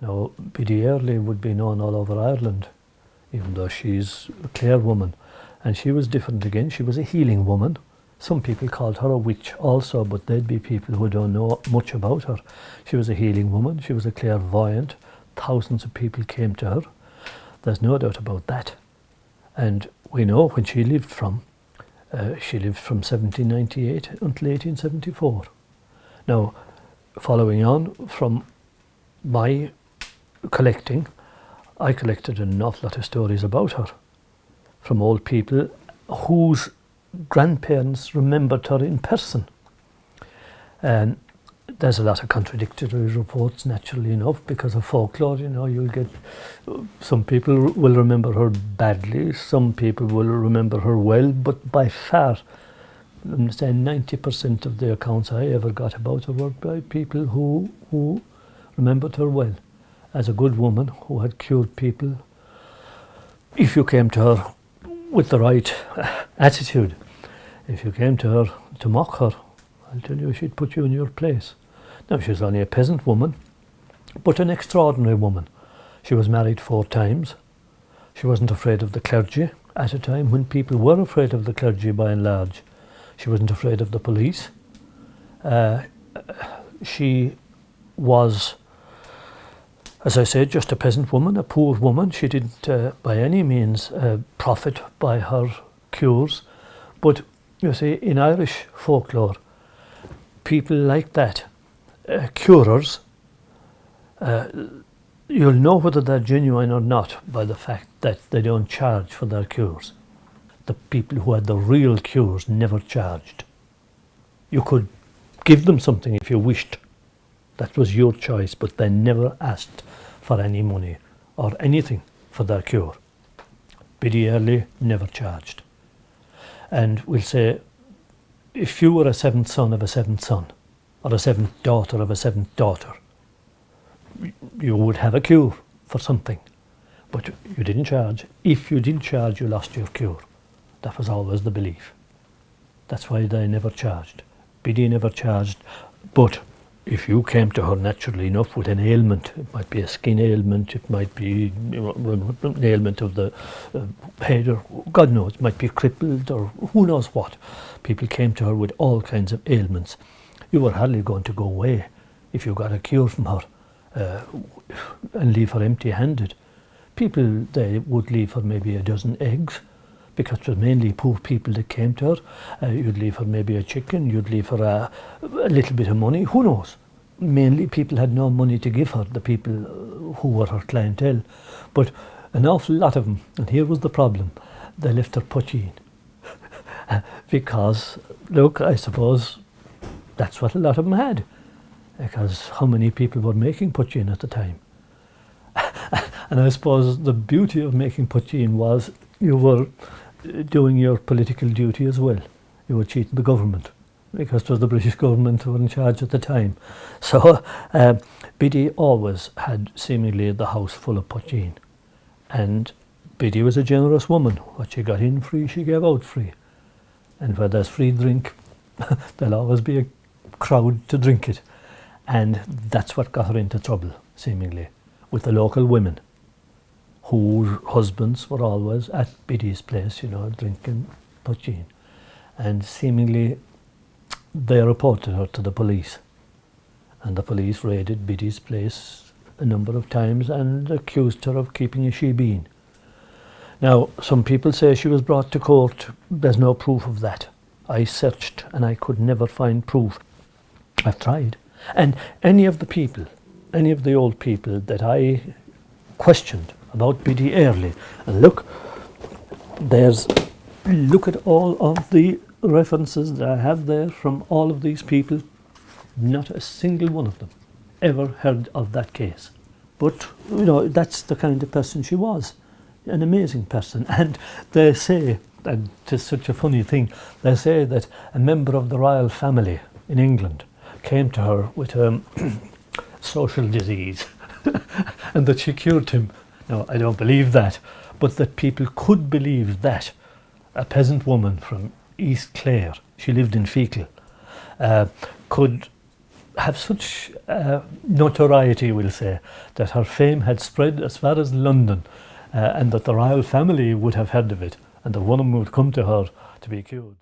Now, Biddy Early would be known all over Ireland, even though she's a Clare woman. And she was different again. She was a healing woman. Some people called her a witch also, but they'd be people who don't know much about her. She was a healing woman. She was a clairvoyant. Thousands of people came to her. There's no doubt about that. And we know when she lived from 1798 until 1874. Now, following on from my collecting, I collected an awful lot of stories about her from old people whose grandparents remembered her in person. And there's a lot of contradictory reports, naturally enough, because of folklore. You'll get some people will remember her badly, some people will remember her well, but by far, I'm saying 90% of the accounts I ever got about her were by people who remembered her well as a good woman who had cured people. If you came to her with the right attitude, if you came to her to mock her, I'll tell you, she'd put you in your place. Now, she was only a peasant woman, but an extraordinary woman. She was married 4 times. She wasn't afraid of the clergy at a time when people were afraid of the clergy by and large. She wasn't afraid of the police. She was, as I said, just a peasant woman, a poor woman. She didn't by any means profit by her cures. But you see, in Irish folklore, people like that, curers, you'll know whether they're genuine or not by the fact that they don't charge for their cures. The people who had the real cures never charged. You could give them something if you wished. That was your choice, but they never asked for any money or anything for their cure. Biddy Early never charged. And we'll say, if you were a 7th son of a 7th son, or a 7th daughter of a 7th daughter, you would have a cure for something, but you didn't charge. If you did charge, you lost your cure. That was always the belief. That's why they never charged. Biddy never charged, but if you came to her naturally enough with an ailment, it might be a skin ailment, it might be an ailment of the head, or God knows, it might be crippled, or who knows what. People came to her with all kinds of ailments. You were hardly going to go away if you got a cure from her and leave her empty-handed. People, they would leave her maybe a dozen eggs, because it was mainly poor people that came to her. You'd leave her maybe a chicken, you'd leave her a little bit of money, who knows. Mainly people had no money to give her, the people who were her clientele. But an awful lot of them, and here was the problem, they left her poteen. Because, look, I suppose that's what a lot of them had. Because how many people were making poteen at the time? And I suppose the beauty of making poteen was you were doing your political duty as well. You were cheating the government, because it was the British government who were in charge at the time. So Biddy always had seemingly the house full of poteen. And Biddy was a generous woman. What she got in free, she gave out free. And where there's free drink, there'll always be a crowd to drink it. And that's what got her into trouble, seemingly, with the local women, whose husbands were always at Biddy's place, drinking poteen. And seemingly they reported her to the police. And the police raided Biddy's place a number of times and accused her of keeping a shebeen. Now, some people say she was brought to court. There's no proof of that. I searched and I could never find proof. I've tried. And any of the old people that I questioned about Biddy Early, and look at all of the references that I have there from all of these people. Not a single one of them ever heard of that case. But, that's the kind of person she was, an amazing person. And they say, and it's such a funny thing, they say that a member of the royal family in England came to her with social disease and that she cured him. Now, I don't believe that, but that people could believe that a peasant woman from East Clare, she lived in Fecal, could have such notoriety, we'll say, that her fame had spread as far as London, and that the royal family would have heard of it, and the woman would come to her to be cured.